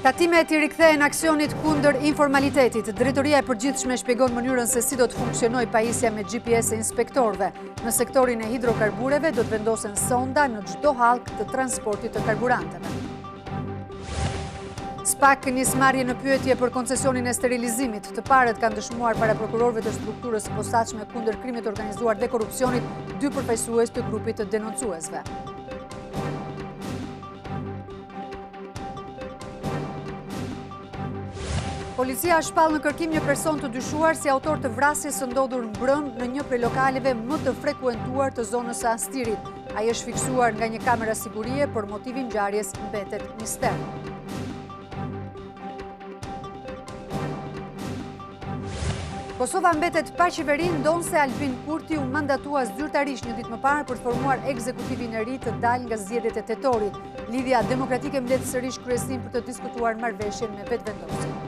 Tatimet i rikthehen aksionit kundër informalitetit. Drejtoria e përgjithshme shpjegon mënyrën se si do të funksionojë pajisja me GPS e inspektorëve. Në sektorin e hidrokarbureve do të vendosen sonda në çdo hallk të transportit të karburanteve. SPAK nis marrje në pyetje për koncesionin e sterilizimit. Të parët kanë dëshmuar para prokurorëve të strukturës së posaçme kundër krimit organizuar dhe korrupsionit 2 përfaqësues të grupit të denoncuesve. Policia shpall në kërkim një person të dyshuar si autor të vrasjes së ndodhur mbrëm në një prej lokaleve më të frekuentuar të zonës së Astirit. Ai është fiksuar nga një kamera sigurie, por motivi i ngjarjes mbetet mister. Kosova mbetet pa qeveri, ndonse Albin Kurti u mandatua zyrtarisht një ditë më parë për të formuar ekzekutivin e ri të dalë nga zgjedhjet e tetorit. Lidhja Demokratike mbledh sërish kryesin për të diskutuar marrëveshjen me vetvendosin.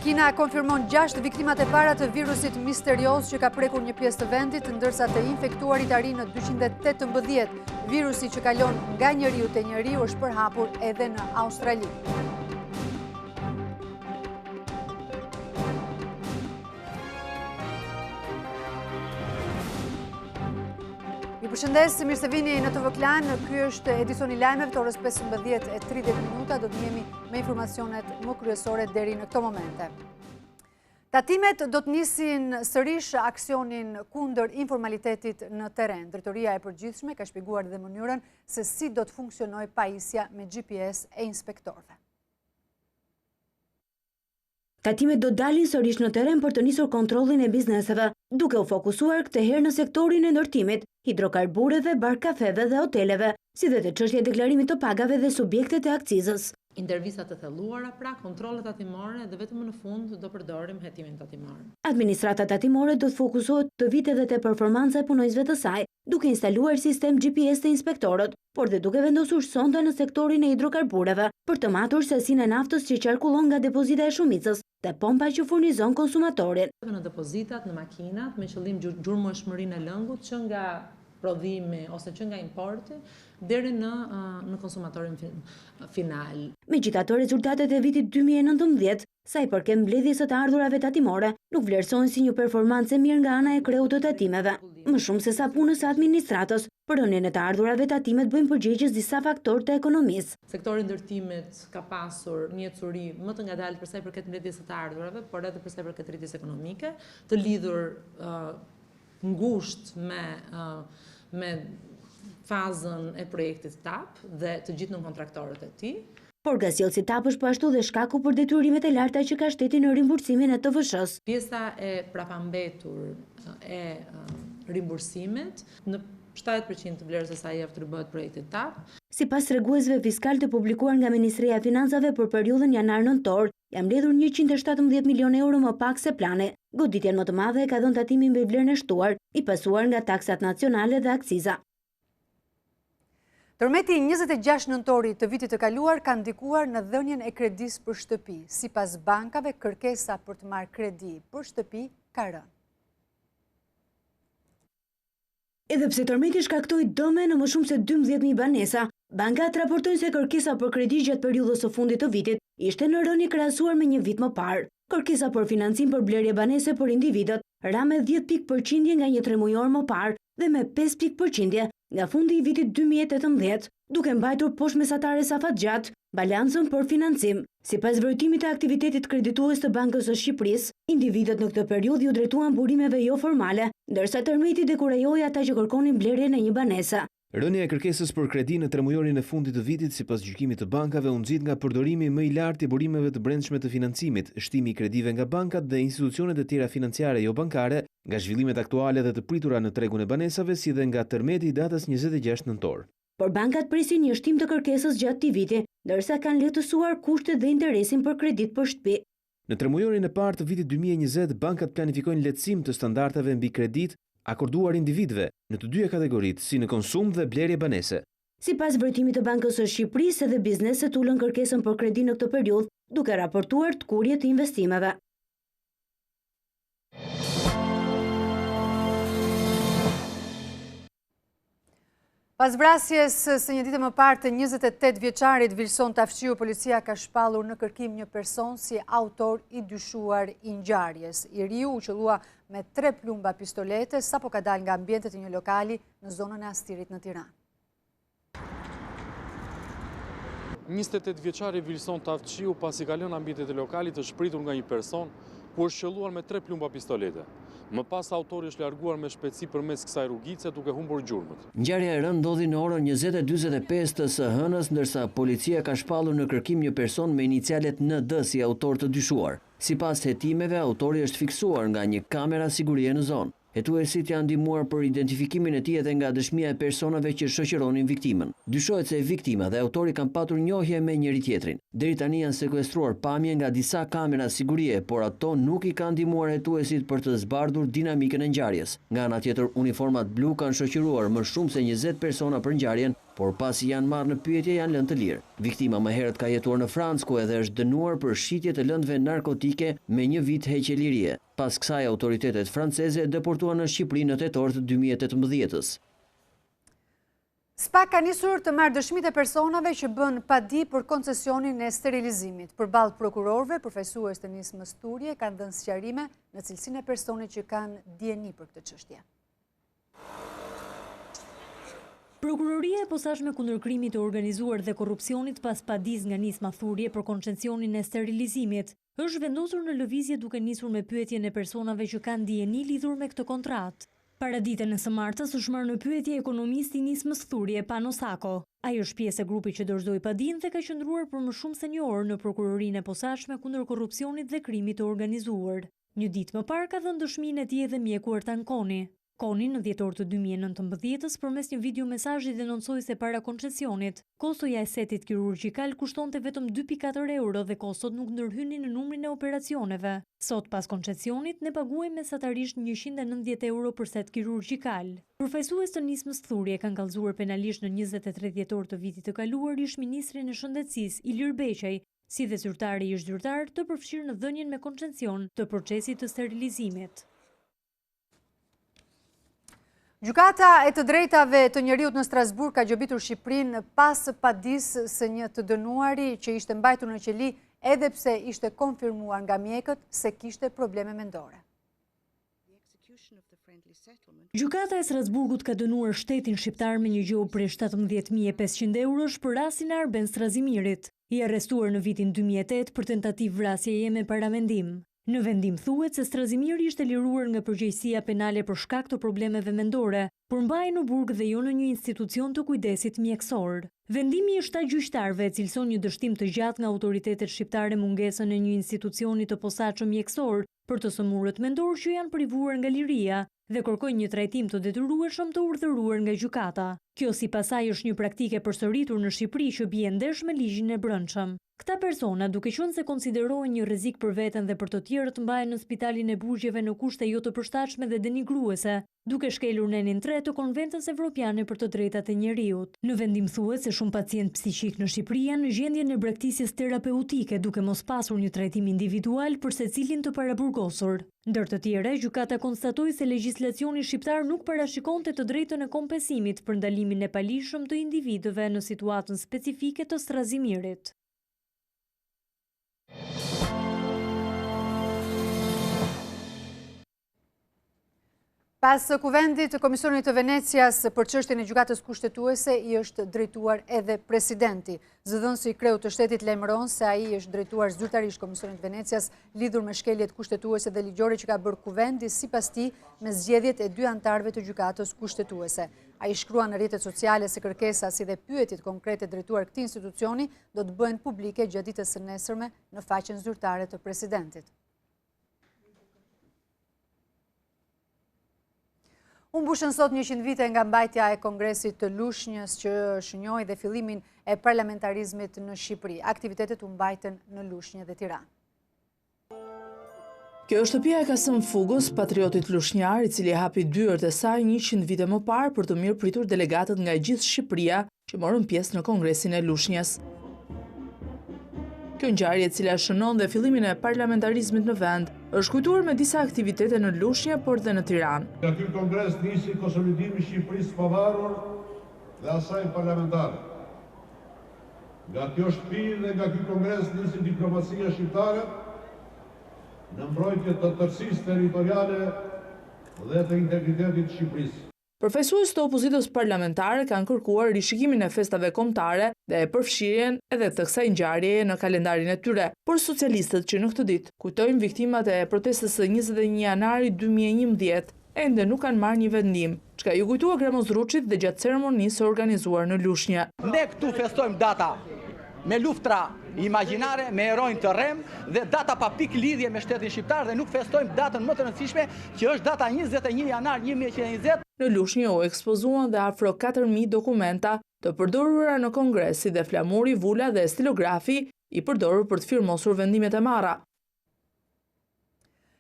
Kina konfirmon 6 viktimat e para të virusit misterios që ka prekur një pjesë të vendit, ndërsa të infektuarit arrin në 218. Virusi që kalon nga njeriu te njeriu është përhapur edhe në Australi. Ju përshëndes, mirë se vini në TV Klan. Ky është Edicioni Lajmeve të orës 15:30 do të jemi me informacionet më kryesore deri në këto momente. Tatimet do të nisin sërish aksionin kundër informalitetit në terren. Drejtoria e përgjithshme ka shpjeguar dhe mënyrën se si do të funksionojë pajisja me GPS e inspektorëve. Tatimet do dalin sërish në terren për të nisur kontrollin e bizneseve, duke u fokusuar këtë herë në sektorin e ndërtimit, hidrokarbureve, barkafeve dhe hoteleve, si dhe të çështja e deklarimit të pagave dhe subjektet e akcizës. Intervistat të thelluara, pra kontrollet tatimore dhe vetëm në fund do përdorim hetimin tatimor. Administrata tatimore do të fokusohet të vitet dhe te performanca e punojësve të saj, duke instaluar sistem GPS të inspektorët, por dhe duke vendosur sonda në sektorin e hidrokarbureve për të matur sasinë e naftës që qarkullon nga depozita e shumicës dhe pompa që furnizon konsumatorin. Në depozitat, në makinat, me qëllim gjurmëshmërinë e lëngut që nga prodhimi ose që nga importi deri në konsumatorin final. Megjithatë, rezultatet e vitit 2019, sa i përket mbledhjes së të ardhurave tatimore, nuk vlerësohen si një performancë mirë nga ana e kreut të tatimeve, më shumë se sa punës së administratës. Për rënien e të ardhurave tatimet bëjnë përgjegjës disa faktorë të ekonomisë. Sektori i ndërtimit ka pasur një ecuri më të ngadalë për sa i përket mbledhjes së të ardhurave, por edhe për sa i përket rritjes ekonomike, të lidhur ngushtë me fazën e projektit TAP dhe të gjithë kontraktorët e tij. Por gasjellsi TAP është po ashtu dhe shkaku për detyrimet e larta që ka shteti në rimbursimin e TVSH-s. Pjesa e prapambetur e rimbursimit në 70% të vlerës së saj i atribuohet projektit TAP. Sipas treguesve fiskal të publikuar nga Ministria e Financave për periudhën janar-nëntor, janë mbledhur 117 milionë euro më pak se plani. Goditjen më të madhe e ka dhënë tatimi mbi vlerën e shtuar, i pasuar nga taksat nacionale dhe akciza. Tërmeti 26 nëntori të vitit të kaluar ka ndikuar në dhënien e kredisë për shtëpi. Sipas bankave, kërkesa për të marrë kredi për shtëpi ka rënë. Edhe pse tërmeti shkaktoi dëme në më shumë se 12.000 banesa, bankat raportojnë se kërkesa për kredi gjatë periudhës së fundit të vitit ishte në rënje krahasuar me një vit më parë. Kërkesa për financim për blerje banese për individët ra me 10 pikë përqindje nga një tremujor më parë dhe me 5 pikë përqindje nga fundi i vitit 2018, duke mbajtur poshtë mesatare safatgjat balancën për financim. Sipas vërtimit të aktivitetit kreditues të Bankës së Shqipërisë, individët në këtë periudhë ju drejtuan burimeve jo formale, ndërsa tërmeti dekurajoi ata që kërkonin blerjen e një banese. Rënja e kërkesës për kredi në tremujorin e fundit të vitit sipas gjykimit të bankave u nxit nga përdorimi më i lartë i burimeve të brendshme të financimit, shtimi i kredive nga bankat dhe institucionet e tjera financiare jo bankare, nga zhvillimet aktuale dhe të pritura në tregun e banesave, si dhe nga tërmeti i datës 26 nëntor. Por bankat presin një shtim të kërkesës gjatë këtij viti, ndërsa kanë lehtësuar kushtet dhe interesin për kredit për shtëpi. Në tremujorin e parë të vitit 2020, bankat planifikojnë lehtësim të standardeve mbi kredit akorduar individëve në të dyja kategoritë, si në konsum dhe blerje banese. Sipas vërtimit të Bankës së Shqipërisë, edhe bizneset ulën kërkesën për kredi në këtë periudhë, duke raportuar tkurje të investimeve. Pas vrasjes së një dite më parë të 28 vjeçarit Vilson Tafqiu, policia ka shpallur në kërkim një person si autor i dyshuar i ngjarjes. I riu u qellua me 3 plumba pistolete sapo ka dalë nga ambientet e një lokali në zonën e Astirit në Tiranë. 28 vjeçari Vilson Tafqiu pasi ka lënë ambientet e lokalit të shpritur nga një person ku është qelluar me 3 plumba pistolete. Më pas autori është larguar me shpejtësi përmes kësaj rrugice duke humbur gjurmët. Ngjarja e rëndë ndodhi në orën 20:45 të së hënës, ndërsa policia ka shpallur në kërkim një person me inicialet ND si autor të dyshuar. Sipas hetimeve, autori është fiksuar nga një kamera sigurie në zonë. Hetuesit janë ndihmuar për identifikimin e tij edhe nga dëshmia e personave që shoqëronin viktimën. Dyshohet se viktima dhe autori kanë patur njohje me njëri tjetrin. Deri tani janë sekuestruar pamje nga disa kamera sigurie, por ato nuk i kanë ndihmuar hetuesit për të zbardhur dinamikën e ngjarjes. Nga ana tjetër, uniformat blu kanë shoqëruar më shumë se 20 persona për ngjarjen, por pasi janë marrë në pyetje janë lënë të lirë. Viktima më herët ka jetuar në Francë ku edhe është dënuar për shitje të lëndëve narkotike me 1 vit heqje lirie. Pas kësaj autoritetet franceze deportuan në Shqipëri në tetor të 2018-s. SPA ka nisur të marrë dëshmitë e personave që bën padi për koncesionin e sterilizimit. Përballë prokurorëve, përfaqësues të nismës Turje kanë dhënë sqarime në cilësinë e personit që kanë dieni për këtë çështje. Prokuroria e posaçme kundër krimit të organizuar dhe korrupsionit pas padis nga nisma Thurje për koncesionin e sterilizimit është vendosur në lëvizje duke nisur me pyetjen e personave që kanë dieni lidhur me këtë kontratë. Para ditën e së martës është marrë në pyetje ekonomisti i nismës Thurje, Pano Sako. Ai është pjesë e grupit që dorëzoi padin dhe ka qëndruar për më shumë se 1 orë në prokurorinë e posaçme kundër korrupsionit dhe krimit të organizuar. Një ditë më parë ka dhënë dëshminë e tij edhe mjeku Ertan Koni. Koni në dhjetor të 2019-s përmes një video mesazhi denoncoi se para koncesionit, kostoja e setit kirurgjikal kushtonte vetëm 2.4 euro dhe kostot nuk ndërhynin në numrin e operacioneve. Sot pas koncesionit ne paguajmë mesatarisht 190 euro për set kirurgjikal. Përfaqësues të nismës Thurje kanë kallëzuar penalisht në 23 dhjetor të vitit të kaluar ish ministrin e shëndetësisë Ilir Beqaj, si dhe zyrtari ish zyrtar të përfshirë në dhënien me koncesion të procesit të sterilizimit. Gjykata e të drejtave të njeriut në Strasburg ka gjobitur Shqipërinë pas padisë së një të dënuari që ishte mbajtur në qeli edhe pse ishte konfirmuar nga mjekët se kishte probleme mendore. Gjykata e Strasburgut ka dënuar shtetin shqiptar me një gjobë prej 17.500 eurosh për rastin e Arben Strazimirit, i arrestuar në vitin 2008 për tentativë vrasjeje me paramendim. Në vendim thuhet se Strazimiri ishte liruar nga përgjegjësia penale për shkak të problemeve mendore, por mbahej në burg dhe jo në një institucion të kujdesit mjekësor. Vendimi i 7 gjyqtarëve cilëson një dështim të gjatë nga autoritetet shqiptare mungesën e një institucioni të posaçëm mjekësor për të sëmurët mendor që janë privuar nga liria dhe kërkojnë një trajtim të detyrueshëm të urdhëruar nga gjykata. Kjo si pasaj është një praktike përsëritur në Shqipëri që bie ndesh me ligjin e brendshëm. Këta persona, duke qenë se konsiderohen një rrezik për veten dhe për të tjerët, mbahen në spitalin e burgjeve në kushte jo të përshtatshme dhe denigruese, duke shkelur nenin 3 të Konventës Evropiane për të drejtat e njeriut. Në vendim thuhet se shumë pacient psiqik në Shqipëri janë në gjendje në braktisjes terapeutike, duke mos pasur një trajtim individual për secilin të paraburgosur. Ndër të tjera, gjykata konstatoi se legjislacioni shqiptar nuk parashikonte të drejtën e kompensimit për ndalimin e palishëm të individëve në situatën specifike të Strazimirit. Pas kuvendit të Komisionit të Venecias për çështjen e gjykatës kushtetuese i është drejtuar edhe presidenti. Zëdhënësi i kreut të shtetit lajmëron se ai është drejtuar zyrtarisht Komisionit të Venecias lidhur me shkeljet kushtetuese dhe ligjore që ka bërë kuvendi sipas tij me zgjedhjet e 2 anëtarëve të gjykatës kushtetuese. Ai shkrua në rrjetet sociale se kërkesa si dhe pyetjet konkrete drejtuar këtij institucioni do të bëhen publike gjatë ditës së nesërme në faqen zyrtare të presidentit. U mbushën sot 100 vite nga mbajtja e Kongresit të Lushnjës që shënjoi dhe fillimin e parlamentarizmit në Shqipëri. Aktivitetet u mbajtën në Lushnjë dhe Tiranë. Kjo është shtëpia e Kasëm Fugos, patriotit lushnjar, i cili hapi dyert e saj 100 vite më parë për të mirëpritur delegatët nga gjithë Shqipëria që morën pjesë në Kongresin e Lushnjës. Kjo ngjarje e cila shënon dhe fillimin e parlamentarizmit në vend, është kujtuar me disa aktivitete në Lushnjë, por dhe në Tiranë. Nga ky kongres nisi konsolidimi i Shqipërisë së pavarur dhe asaj parlamentare. Nga kjo shtëpi dhe nga ky kongres nisi diplomacia shqiptare në mbrojtje të tërësisë territoriale dhe të integritetit të Shqipërisë. Përfaqësues të opozitës parlamentare kanë kërkuar rishikimin e festave kombëtare dhe përfshirjen edhe të kësaj ngjarjeje në kalendarin e tyre, por socialistët që në këtë ditë kujtojnë viktimat e protestës së 21 janarit 2011 ende nuk kanë marrë një vendim, çka ju kujtua Gramozruçit dhe gjatë ceremonisë së organizuar në Lushnjë. Ne këtu festojmë data me luftra imagjinare, me erojnë të rrem dhe data pa pik lidhje me shtetin shqiptar dhe nuk festojmë datën më të rëndësishme që është data 21 janar 1120. Në Lushnjë u ekspozuan dhe afro 4.000 dokumenta të përdorura në kongres, si dhe flamuri, vula dhe stilografi i përdorur për të firmosur vendimet e marra.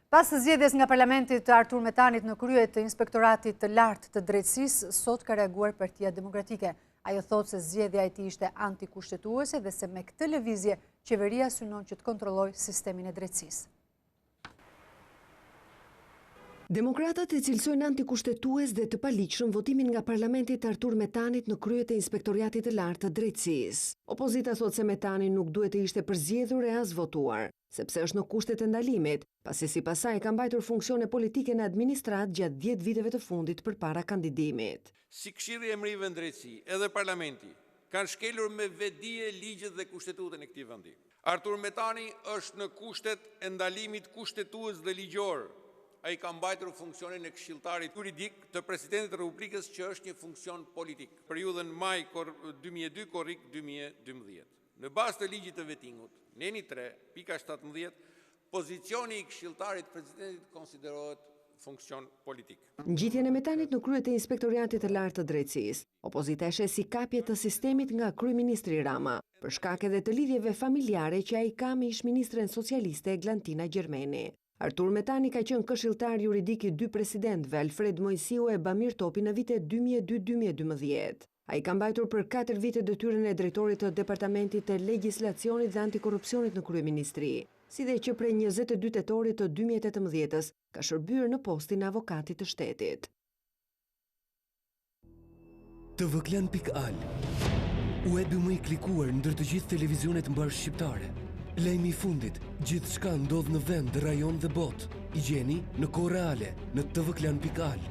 Pas zgjedhjes nga Parlamenti të Artur Metanit në krye të Inspektoratit të Lartë të Drejtësisë, sot ka reaguar Partia Demokratike. Ajo thotë se zgjedhja e tij ishte antikushtetuese dhe se me këtë lëvizje qeveria synon që të kontrollojë sistemin e drejtësisë. Demokratat e cilësojnë antikushtetues dhe të paligjshëm votimin nga Parlamenti të Artur Metanit në krye të Inspektoratit të Lartë të Drejtësisë. Opozita thotë se Metani nuk duhet të ishte përzgjedhur e as votuar, sepse është në kushtet e ndalimit, pasi sipas saj ka mbajtur funksione politike në administrat gjatë 10 viteve të fundit përpara kandidimit. Si Këshilli i Emërimeve në Drejtësi, edhe Parlamenti kanë shkelur me vetdije ligjet dhe kushtetutën e këtij vendi. Artur Metani është në kushtet e ndalimit kushtetues dhe ligjor. Ai ka mbajtur funksionin e këshilltarit juridik të Presidentit të Republikës, që është një funksion politik, periudhën maj 2002 korrik 2012. Në bazë të ligjit të vetingut, neni 3, pika 17, pozicioni i këshilltarit presidentit konsiderohet funksion politik. Ngjitjen e Metanit në krye të Inspektoratit të Lartë të Drejtësisë, opozita e sheh si kapje të sistemit nga kryeministri Rama, për shkak edhe të lidhjeve familjare që ai ka me ish-ministren socialiste Glantina Gjermeni. Artur Metani ka qenë këshilltar juridik i 2 presidentëve, Alfred Mojsiu e Bamir Topi, në vitet 2002-2012. Ai ka mbajtur për 4 vite detyrën e drejtorit të Departamentit të Legjislacionit dhe Antikorrupsionit në kryeministri, si dhe që prej 22 tetorit të 2018-s ka shërbyer në postin e avokatit të shtetit. tvklan.al, webi më i klikuar ndër të gjithë televizionet mbar shqiptare. Lajmi i fundit, gjithçka ndodh në vend, rajon dhe botë. I gjeni në kohë reale në tvklan.al.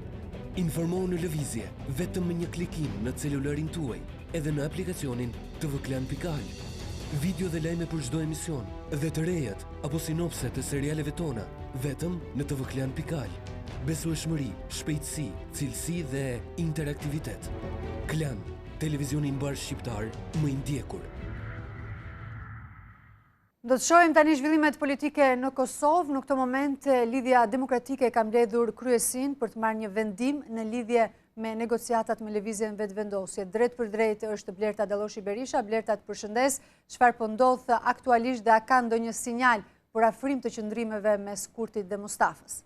Informohu në lëvizje vetëm me një klikim në celularin tuaj, edhe në aplikacionin tvklan.al. Video dhe lajme për çdo emision, dhe të rejat apo sinopse të serialeve tona, vetëm në tvklan.al. Besueshmëri, shpejtësi, cilësi dhe interaktivitet. Klan, televizioni mbar shqiptar më i ndjekur. Do të shohim tani zhvillimet politike në Kosovë. Në këtë moment, Lidhja Demokratike ka mbledhur kryesin për të marrë një vendim në lidhje me negociatat me lëvizjen vetëvendosje. Drejt për drejt është Blerta Dalloshi Berisha. Blerta, të përshëndes. Çfarë po ndodh aktualisht dhe a ka ndonjë sinjal për afrim të qëndrimeve mes Kurtit dhe Mustafës?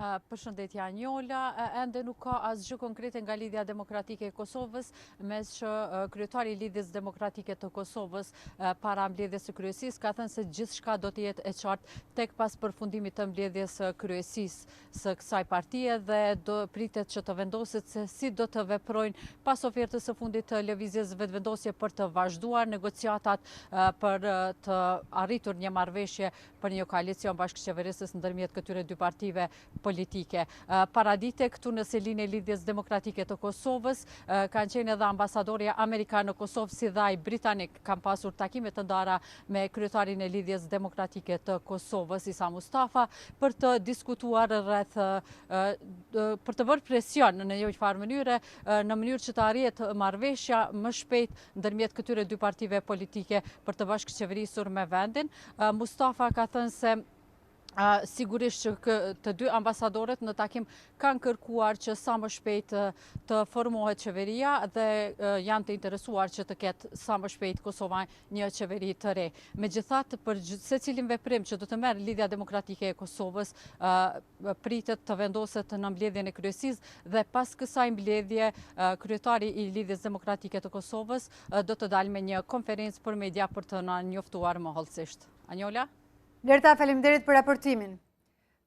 Përshëndetje Anjola, ende nuk ka asgjë konkrete nga Lidhja Demokratike e Kosovës, mes që kryetari i Lidhjes Demokratike të Kosovës para mbledhjes së kryesisë ka thënë se gjithçka do të jetë e qartë tek pas përfundimit të mbledhjes së kryesisë së kësaj partie dhe do pritet që të vendoset se si do të veprojnë pas ofertës së fundit të lëvizjes vetëvendosje për të vazhduar negociatat për të arritur një marrëveshje për një koalicion bashkëqeverisës ndërmjet këtyre dy partive politike. Paradite këtu në selinë e Lidhjes Demokratike të Kosovës kanë qenë edhe ambasadorja amerikan në Kosovë si dhe ai britanik, kanë pasur takime të ndara me kryetarin e Lidhjes Demokratike të Kosovës Isa Mustafa për të diskutuar rreth për të bërë presion në një farë mënyre në mënyrë që të arrihet marrëveshja më shpejt ndërmjet këtyre dy partive politike për të bashkëqeverisur me vendin. Mustafa ka thënë se sigurisht që të dy ambasadorët në takim kanë kërkuar që sa më shpejt të formohet qeveria dhe janë të interesuar që të ketë sa më shpejt Kosova një qeveri të re. Megjithatë, për secilin veprim që do të merr Lidhja Demokratike e Kosovës pritet të vendoset në mbledhjen e kryesisë dhe pas kësaj mbledhje kryetari i Lidhjes Demokratike të Kosovës do të dalë me një konferencë për media për të na njoftuar më hollësisht. Anjola? Blerta, faleminderit për raportimin.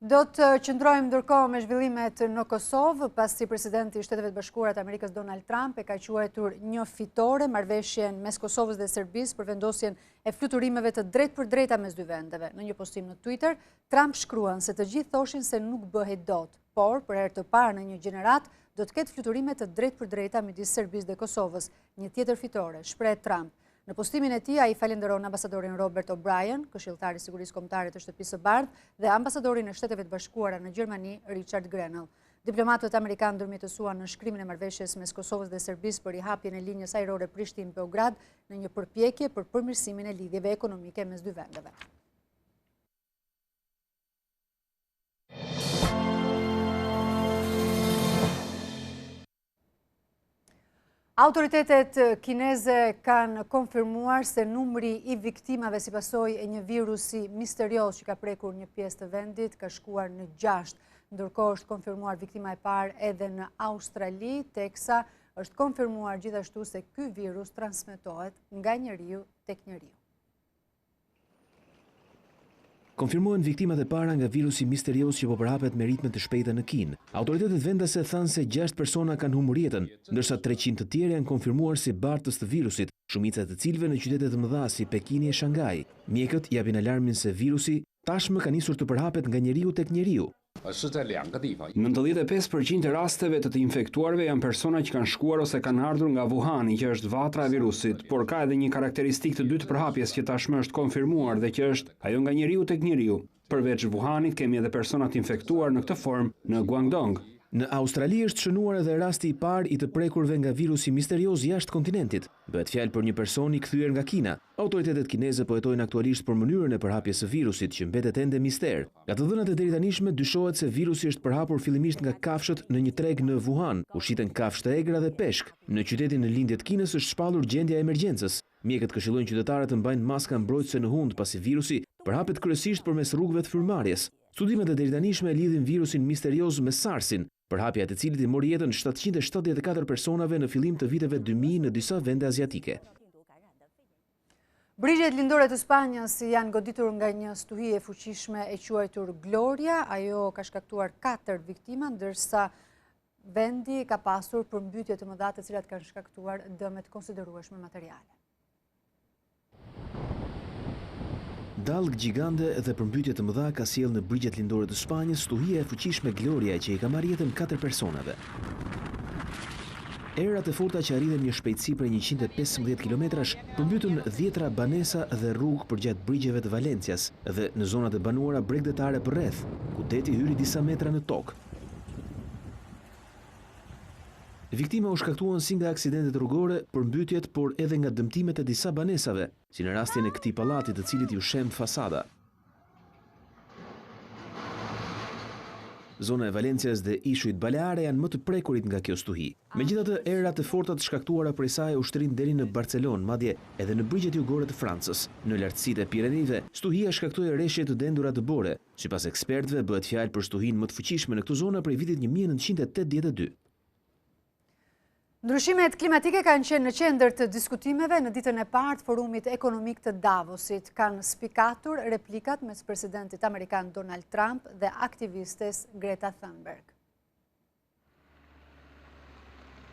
Do të qëndrojmë ndërkohë me zhvillimet në Kosovë, pasi presidenti i Shteteve të Bashkuara të Amerikës Donald Trump e ka quajtur një fitore marrëveshjen mes Kosovës dhe Serbisë për vendosjen e fluturimeve të drejtpërdrejta mes dy vendeve. Në një postim në Twitter, Trump shkruan se të gjithë thoshin se nuk bëhet dot, por për herë të parë në një gjenerat do të ketë fluturime të drejtpërdrejta midis Serbisë dhe Kosovës, një tjetër fitore, shpreh Trump. Në postimin e tij, ai falenderon ambasadorin Robert O'Brien, këshilltar i sigurisë kombëtare të Shtëpisë së Bardhë, dhe ambasadorin e Shteteve të Bashkuara në Gjermani, Richard Grenell. Diplomatët amerikanë ndërmjetësuan në shkrimin e marrëveshjes mes Kosovës dhe Serbisë për rihapjen e linjës ajrore Prishtinë-Beograd në një përpjekje për përmirësimin e lidhjeve ekonomike mes dy vendeve. Autoritetet kineze kanë konfirmuar se numri i viktimave si pasojë e një virusi misterios që ka prekur një pjesë të vendit ka shkuar në 6, ndërkohë është konfirmuar viktima e parë edhe në Australi, teksa është konfirmuar gjithashtu se ky virus transmetohet nga njeriu tek njeriu. Konfirmohen viktimat e para nga virusi misterios që po përhapet me ritme të shpejta në Kinë. Autoritetet vendase thanë se 6 persona kanë humbur jetën, ndërsa 300 të tjerë janë konfirmuar si bartës të virusit, shumica të cilëve në qytete të mëdha si Pekini e Shanghai. Mjekët japin alarmin se virusi tashmë ka nisur të përhapet nga njeriu tek njeriu. 95% e rasteve të infektuarve janë persona që kanë shkuar ose kanë ardhur nga Wuhani, që është vatra e virusit, por ka edhe një karakteristikë të dytë përhapjes që tashmë është konfirmuar dhe që është ajo nga njeriu tek njeriu. Përveç Wuhanit kemi edhe persona të infektuar në këtë formë në Guangdong. Në Australi është shënuar edhe rasti i parë i të prekurve nga virusi misterios jashtë kontinentit. Bëhet fjalë për një person i kthyer nga Kina. Autoritetet kineze po hetojnë aktualisht për mënyrën e përhapjes së virusit që mbetet ende mister. Nga të dhënat e deri tanishme dyshohet se virusi është përhapur fillimisht nga kafshët në një treg në Wuhan, ku shiten kafshë të egra dhe peshk. Në qytetin në lindje të Kinës është shpallur gjendja e emergjencës. Mjekët këshillojnë qytetarët të mbajnë maska mbrojtëse në hund pasi virusi përhapet kryesisht përmes rrugëve të frymëmarrjes. Studimet e deri tanishme lidhin virusin misterios me SARS-in, përhapja e cilit i mori jetën 774 personave në fillim të viteve 2000 në disa vende aziatike. Brigjet lindore të Spanjës janë goditur nga një stuhi e fuqishme e quajtur Gloria. Ajo ka shkaktuar 4 viktima, ndërsa vendi ka pasur përmbytje të mëdha të cilat kanë shkaktuar dëme të konsiderueshme materiale. Dallgë gjigande dhe përmbytje të mëdha ka sjellë në brigjet lindore të Spanjës stuhia e fuqishme Gloria që i ka marrë jetën 4 personave. Erat e forta që arritën një shpejtësi prej 115 kilometrash përmbytën 10 banesa dhe rrugë përgjatë brigjeve të Valencias dhe në zonat e banuara bregdetare përreth, ku deti hyri disa metra në tokë. Viktima u shkaktuan si nga aksidentet rrugore, përmbytjet, por edhe nga dëmtimet e disa banesave, si në rastin e këtij pallati të cilit ju shem fasada. Zona e Valencias dhe ishujt Baleare janë më të prekurit nga kjo stuhi. Megjithatë, erat e forta të shkaktuara prej saj ushtrin deri në Barcelonë, madje edhe në brigjet jugore të Francës. Në lartësitë e Pirenejve, stuhia shkaktoi rreshje të dendura të bore. Sipas ekspertëve, bëhet fjalë për stuhinë më të fuqishme në këtë zonë prej vitit 1982. Ndryshimet klimatike kanë qenë në qendër të diskutimeve në ditën e parë të forumit ekonomik të Davosit. Kanë spikatur replikat mes presidentit amerikan Donald Trump dhe aktivistes Greta Thunberg.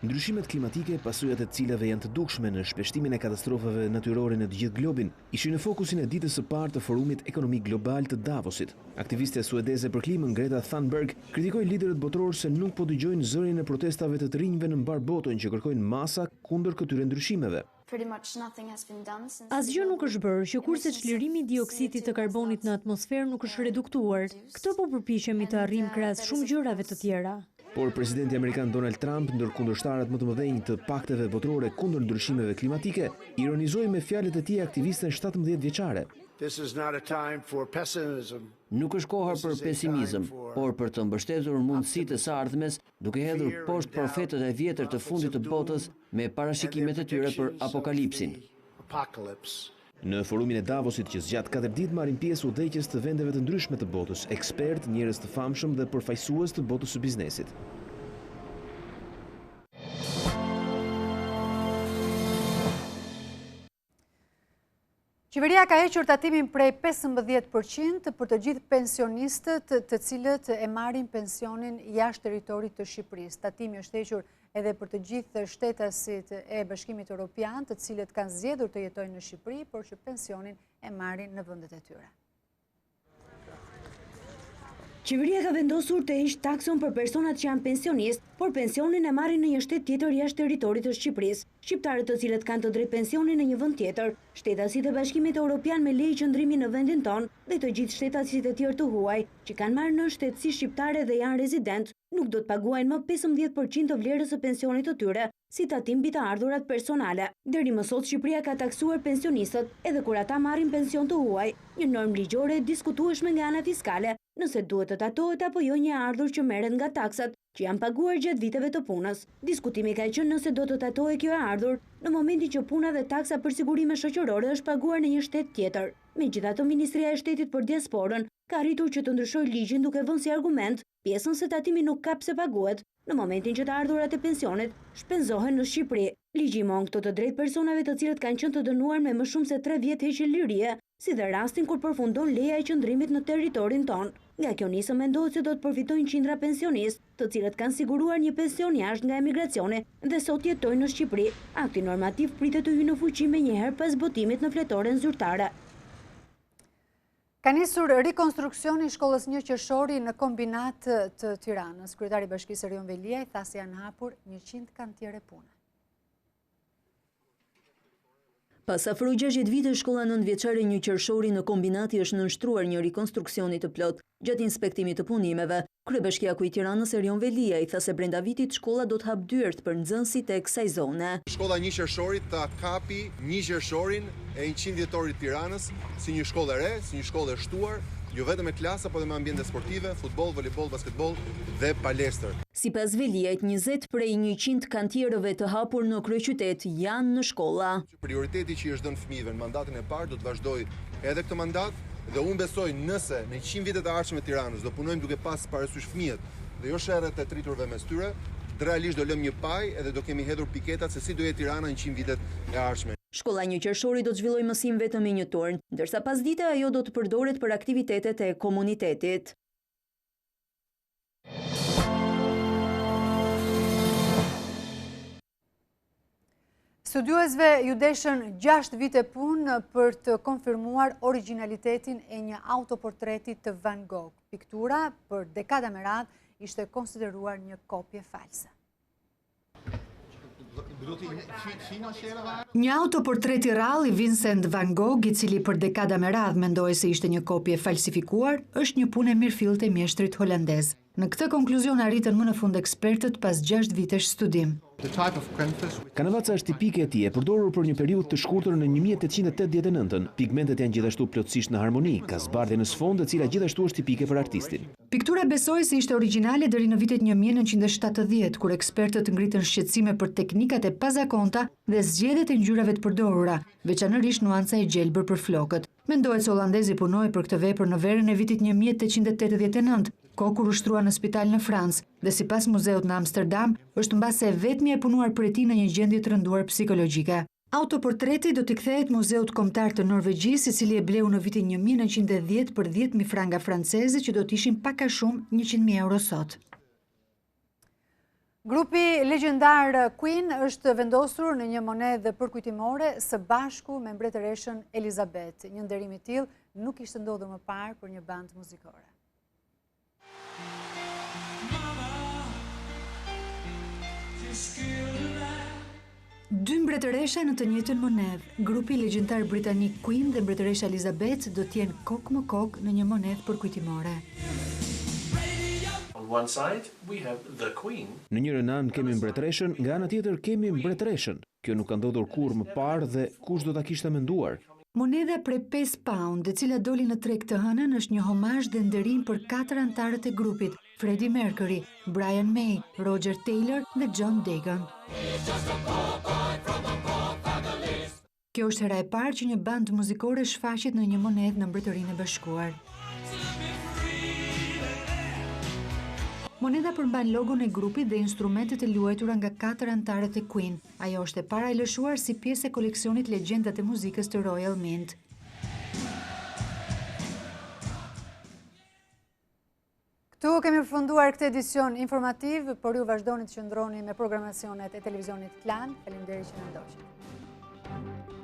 Ndryshimet klimatike, pasojat e cilave janë të dukshme në shpeshtimin e katastrofave natyrore në të gjithë globin, ishin në fokusin e ditës së parë të forumit ekonomik global të Davosit. Aktivistja suedeze për klimën Greta Thunberg kritikoi liderët botror se nuk po dëgjojnë zërin e protestave të të rinjve në mbar botën që kërkojnë masa kundër këtyre ndryshimeve. Asgjë nuk është bërë që kurse çlirimi i dioksidit të karbonit në atmosferë nuk është reduktuar. Këtë po përpiqemi të arrijmë krahas shumë gjërave të tjera. Por presidenti amerikan Donald Trump, ndër kundërshtarët më të mëdhenj të pakteve botrore kundër ndryshimeve klimatike, ironizoi me fjalët e tij aktivisten 17 vjeçare. Nuk është koha për pesimizëm, por për të mbështetur mundësitë së ardhmes, duke hedhur poshtë profetët e vjetër të fundit të botës me parashikimet e tyre për apokalipsin. Në forumin e Davosit që zgjat 4 ditë marrin pjesë udhëheqës të vendeve të ndryshme të botës, ekspert, njerëz të famshëm dhe përfaqësues të botës së biznesit. Qeveria ka hequr tatimin prej 15% për të gjithë pensionistët të cilët e marrin pensionin jashtë territorit të Shqipërisë. Tatimi është hequr edhe për të gjithë shtetasit e Bashkimit Evropian, të cilët kanë zgjedhur të jetojnë në Shqipëri, por që pensionin e marrin në vendet e tyre. Qeveria ka vendosur të heqë takson për personat që janë pensionistë, por pensionin e marrin në një shtet tjetër jashtë territorit të Shqipërisë. Shqiptarët të cilët kanë të drejtë pensionin në një vend tjetër, shtetasit e Bashkimit Evropian me leje qëndrimi në vendin tonë dhe të gjithë shtetasit e tjerë të huaj që kanë marrë në shtetësi shqiptare dhe janë rezident, nuk do të paguajnë më 15% të vlerës së pensionit të tyre, si tatim mbi të ardhurat personale. Deri më sot Shqipëria ka taksuar pensionistët edhe kur ata marrin pension të huaj, një normë ligjore e diskutueshme nga ana fiskale, nëse duhet të tatohet apo jo një ardhur që merret nga taksat që janë paguar gjatë viteve të punës. Diskutimi ka qenë nëse do të tatohej kjo e ardhur në momentin që puna dhe taksa për sigurime shoqërore është paguar në një shtet tjetër. Megjithatë, Ministria e Shtetit për Diasporën ka arritur që të ndryshojë ligjin duke vënë si argument pjesën se tatimi nuk ka pse paguhet në momentin që të ardhurat e pensionit shpenzohen në Shqipëri. Ligji mon këto të drejtë personave të cilët kanë qenë të dënuar me më shumë se 3 vjet heqje lirie, si dhe rastin kur përfundon leja e qëndrimit në territorin tonë. Nga kjo nisëm mendohet se do të përfitojnë qindra pensionistë, të cilët kanë siguruar një pension jashtë nga emigracioni dhe sot jetojnë në Shqipëri. Akti normativ pritet të hyjë në fuqi menjëherë pas botimit në fletoren zyrtare. Ka nisur rekonstruksioni i shkollës 1 qershori në kombinat të Tiranës. Kryetari i Bashkisë Erion Velia tha se janë hapur 100 kantiere pune. Pas afro 60 vite, shkolla 9 vjeçare 1 qershori në kombinati është nënshtruar një rekonstruksioni të plot. Gjatë inspektimit të punimeve, Kryebashkiaku i Tiranës Erion Velia i tha se brenda vitit shkolla do të hap dyert për nxënësit e kësaj zone. Shkolla 1 qershorit ta kapi 1 qershorin e 100 vjetorit Tiranës si një shkollë e re, si një shkollë e shtuar, jo vetëm me klasa, por edhe me ambiente sportive, futboll, volejboll, basketboll dhe palestër. Sipas Veliajt, 20 prej 100 kantierëve të hapur në kryeqytet janë në shkolla. Prioriteti që i është dhënë fëmijëve në mandatin e parë do të vazhdoj edhe këtë mandat dhe unë besoj nëse në 100 vitet e ardhshme të Tiranës do punojmë duke pas parasysh fëmijët dhe jo sherrët e triturve mes tyre, realisht do lëm një paj edhe do kemi hedhur piketat se si do jetë Tirana në 100 vitet e ardhshme. Shkolla 1 qershori do të zhvillojë mësim vetëm me 1 turn, ndërsa pasdite ajo do të përdoret për aktivitetet e komunitetit. Studiuesve ju deshën 6 vite punë për të konfirmuar originalitetin e një autoportreti të Van Gogh. Piktura për dekada me radhë ishte konsideruar një kopje false. Një autoportret i rrallë i Vincent Van Gogh, i cili për dekada me radhë mendohej se ishte një kopje falsifikuar, është një punë e mirëfillt e mjeshtrit holandez. Në këtë konkluzion arritën më në fund ekspertët pas 6 vitesh studim. Kanavaca është tipike e tij, e përdorur për një periudhë të shkurtër në 1889. Pigmentet janë gjithashtu plotësisht në harmoni, ka zbardhje në sfond, e cila gjithashtu është tipike për artistin. Piktura besoi se ishte origjinale deri në vitet 1970, kur ekspertët ngritën shqetësime për teknikat e pazakonta dhe zgjedhjet e ngjyrave të përdorura, veçanërisht nuanca e gjelbër për flokët. Mendohet se holandezi punoi për këtë vepër në verën e vitit 1889, kohë kur ushtrua në spital në Francë, dhe sipas muzeut në Amsterdam, është mbase vetmi e punuar për tij në një gjendje të rënduar psikologjike. Autoportreti do t'i kthehet Muzeut Kombëtar të Norvegjisë, i cili e bleu në vitin 1910 për 10.000 franga franceze, që do t'ishin pak a shumë 100.000 euro sot. Grupi legjendar Queen është vendosur në një monedhë përkujtimore së bashku me mbretëreshën Elizabeth. Një nderim i tillë nuk ishte ndodhur më parë për një band muzikore. Dy mbretëresha në të njëjtën monedhë. Grupi legjendar britanik Queen dhe mbretëresha Elizabeth do t'jenë kokë më kokë në një monedhë përkujtimore. Në njërin anë kemi mbretëreshën, nga ana tjetër kemi mbretëreshën. Kjo nuk ka ndodhur kurrë më parë dhe kush do ta kishte menduar. Monedha prej 5 pound, e cila doli në treg të hënën, është një homazh dhe nderim për 4 anëtarët e grupit: Freddie Mercury, Brian May, Roger Taylor dhe John Deacon. Kjo është hera e parë që një band muzikore shfaqet në një monedhë në Mbretërinë e Bashkuar. Monedha përmban logon e grupit dhe instrumentet e luajtura nga 4 anëtarët e Queen. Ajo është e para e lëshuar si pjesë e koleksionit Legjendat e muzikës të Royal Mint. Këtu kemi përfunduar këtë edicion informativ, por ju vazhdoni të qëndroni me programacionet e televizionit Klan. Faleminderit që na ndoqët.